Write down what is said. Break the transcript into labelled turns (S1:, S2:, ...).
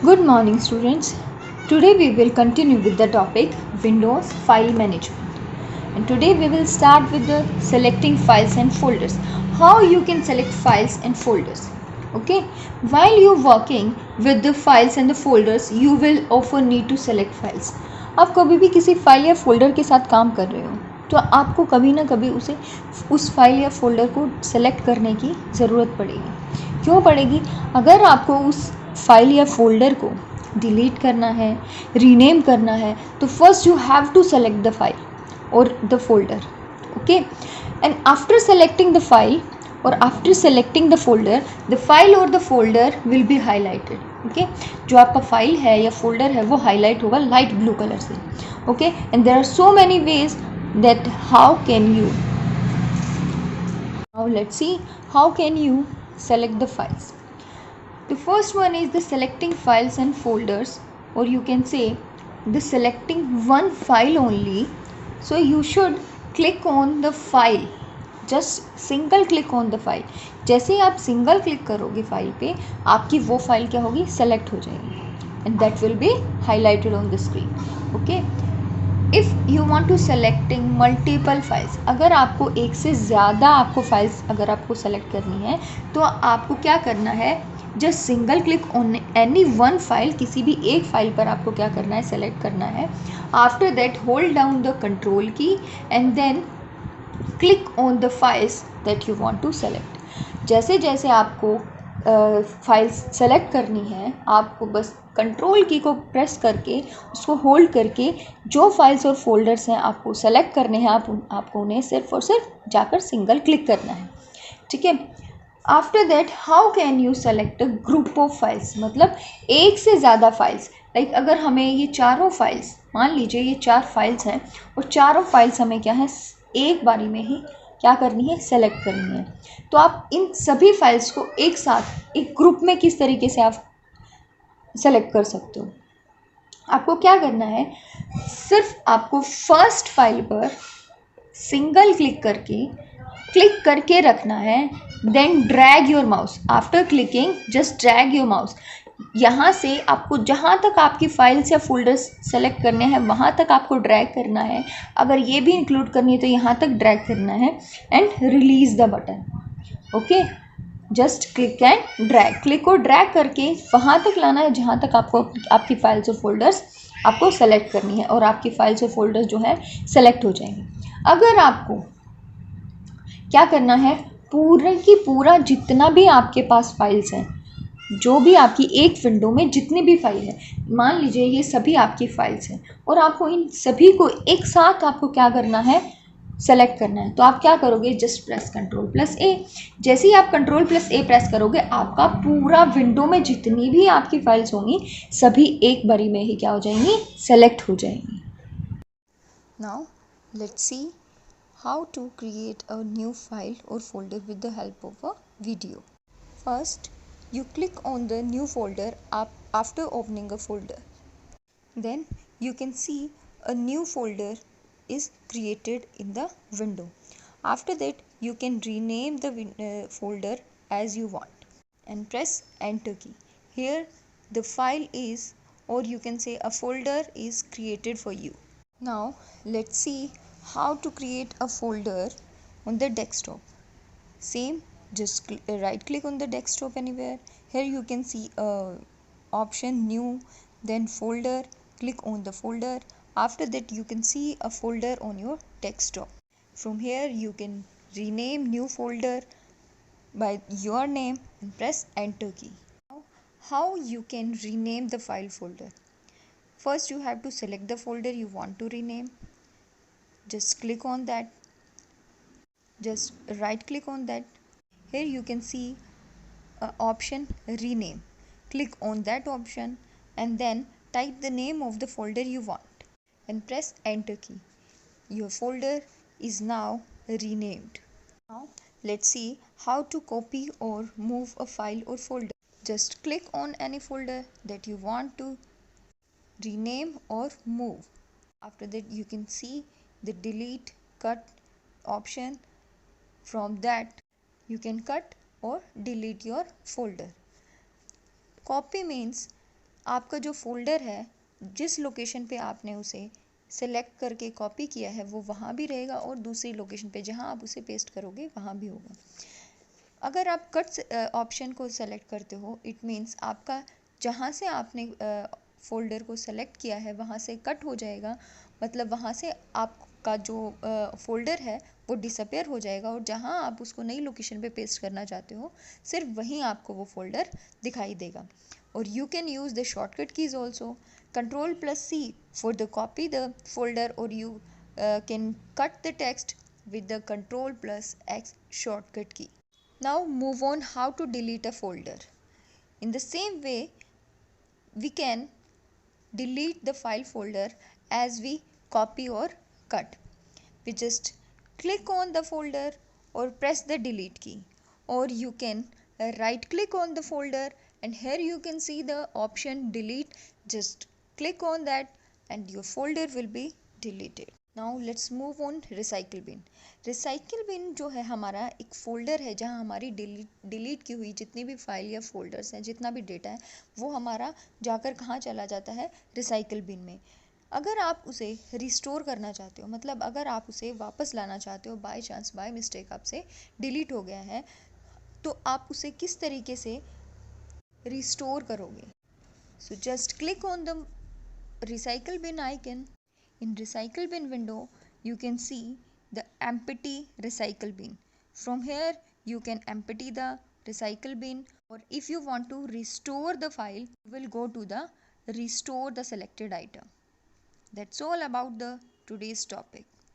S1: Good morning, students. Today we will continue with the topic Windows File Management. And today we will start with the selecting files and folders. How you can select files and folders. Okay. While you working with the files and the folders, you will often need to select files. आप कभी भी किसी file या folder के साथ काम कर रहे हो तो आपको कभी ना कभी उस फाइल या फोल्डर को सेलेक्ट करने की ज़रूरत पड़ेगी. क्यों पड़ेगी? अगर आपको उस फाइल या फोल्डर को डिलीट करना है, रीनेम करना है, तो first you have to select the file और the folder. Okay, and after selecting the file और after selecting the folder, the file और the folder will be highlighted. Okay, जो आपका फाइल है या फोल्डर है वो हाईलाइट होगा लाइट ब्लू कलर से. Okay, and there are so many ways that how can you, now let's see how can you select the files. The first one is the selecting files and folders, or you can say the selecting one file only. So you should click on the file, just single click on the file. जैसे ही आप single click करोगे file पे, आपकी वो file क्या होगी, select हो जाएगी and that will be highlighted on the screen. Okay, if you want to selecting multiple files, अगर आपको एक से ज़्यादा आपको फाइल्स अगर आपको सेलेक्ट करनी है तो आपको क्या करना है, just single click on any one file, किसी भी एक फाइल पर आपको क्या करना है, सेलेक्ट करना है. After that hold down the control key and then click on the files that you want to select. जैसे जैसे आपको फाइल्स सेलेक्ट करनी है, आपको बस कंट्रोल की को प्रेस करके उसको होल्ड करके जो फाइल्स और फोल्डर्स हैं आपको सेलेक्ट करने हैं, आपको उन्हें सिर्फ और सिर्फ जाकर सिंगल क्लिक करना है. ठीक है. After that how can you select a group of files, मतलब एक से ज़्यादा फाइल्स. लाइक अगर हमें ये चारों फाइल्स, मान लीजिए ये 4 फाइल्स हैं और चारों फाइल्स हमें क्या है, एक बारी में ही क्या करनी है, सेलेक्ट करनी है. तो आप इन सभी फाइल्स को एक साथ एक ग्रुप में किस तरीके से आप सेलेक्ट कर सकते हो. आपको क्या करना है, सिर्फ आपको फर्स्ट फाइल पर सिंगल क्लिक करके रखना है. Then drag your mouse. After clicking just drag your mouse. यहाँ से आपको जहाँ तक आपकी फाइल्स या फोल्डर्स सेलेक्ट करने हैं वहाँ तक आपको ड्रैग करना है. अगर ये भी इंक्लूड करनी है तो यहाँ तक ड्रैग करना है and release the button. Okay, just click and drag. Click और ड्रैग करके वहाँ तक लाना है जहाँ तक आपको आपकी फाइल्स और फोल्डर्स आपको सेलेक्ट करनी है और आपकी फाइल्स और फोल्डर्स जो है सेलेक्ट हो जाएंगे. अगर आपको क्या करना है, पूरा की पूरा जितना भी आपके पास फाइल्स हैं, जो भी आपकी एक विंडो में जितनी भी फाइल है, मान लीजिए ये सभी आपकी फाइल्स हैं और आपको इन सभी को एक साथ आपको क्या करना है, सेलेक्ट करना है. तो आप क्या करोगे, जस्ट प्रेस कंट्रोल प्लस ए. जैसे ही आप कंट्रोल प्लस ए प्रेस करोगे आपका पूरा विंडो में जितनी भी आपकी फाइल्स होंगी सभी एक बारी में ही क्या हो जाएंगी, सेलेक्ट हो जाएंगी. Now let's see how to create a new file or folder with the help of a video. First, you click on the new folder after opening a folder. Then you can see a new folder is created in the window. After that, you can rename the folder as you want and press enter key. Here the file is, or you can say a folder is created for you. Now let's see how to create a folder on the desktop. Same, just right click on the desktop anywhere. Here you can see a option new, then folder. Click on the folder. After that you can see a folder on your desktop. From here you can rename new folder by your name and press enter key. Now how you can rename the file folder. First you have to select the folder you want to rename. Just click on that, just right click on that. Here you can see option rename. Click on that option and then type the name of the folder you want and press enter key. Your folder is now renamed. Now let's see how to copy or move a file or folder. Just click on any folder that you want to rename or move. After that you can see the delete cut option. From that you can cut or delete your folder. Copy means आपका जो folder है, जिस location पे आपने उसे select करके copy किया है वो वहाँ भी रहेगा और दूसरी लोकेशन पे जहाँ आप उसे पेस्ट करोगे वहाँ भी होगा। अगर आप कट ऑप्शन को सेलेक्ट करते हो, इट मीन्स आपका जहाँ से आपने फोल्डर को सेलेक्ट किया है वहाँ से कट हो जाएगा, मतलब वहाँ से आपका जो फोल्डर है वो डिसअपेयर हो जाएगा और जहाँ आप उसको नई लोकेशन पे पेस्ट करना चाहते हो सिर्फ वहीं आपको वो फोल्डर दिखाई देगा। और you can use the shortcut keys also. Ctrl+C for the copy the folder, or you can cut the text with the Ctrl+X shortcut key. Now move on how to delete a folder. In the same way, we can delete the file folder as we copy or cut. We just click on the folder or press the delete key, or you can right click on the folder and here you can see the option delete. Just click on that and your folder will be deleted. Now let's move on recycle bin. Recycle bin जो है हमारा एक folder है जहाँ हमारी delete की हुई जितनी भी फाइल या फोल्डर्स हैं, जितना भी डेटा है वो हमारा जाकर कहाँ चला जाता है, रिसाइकिल बिन में। अगर आप उसे रिस्टोर करना चाहते हो, मतलब अगर आप उसे वापस लाना चाहते हो, बाय चांस बाय मिस्टेक आपसे डिलीट हो गया है, तो आप उसे किस तरीके से रिस्टोर करोगे। So just click on the recycle bin icon. In recycle bin window you can see the empty recycle bin. From here you can empty the recycle bin, or if you want to restore the file you will go to the restore the selected item. That's all about the today's topic.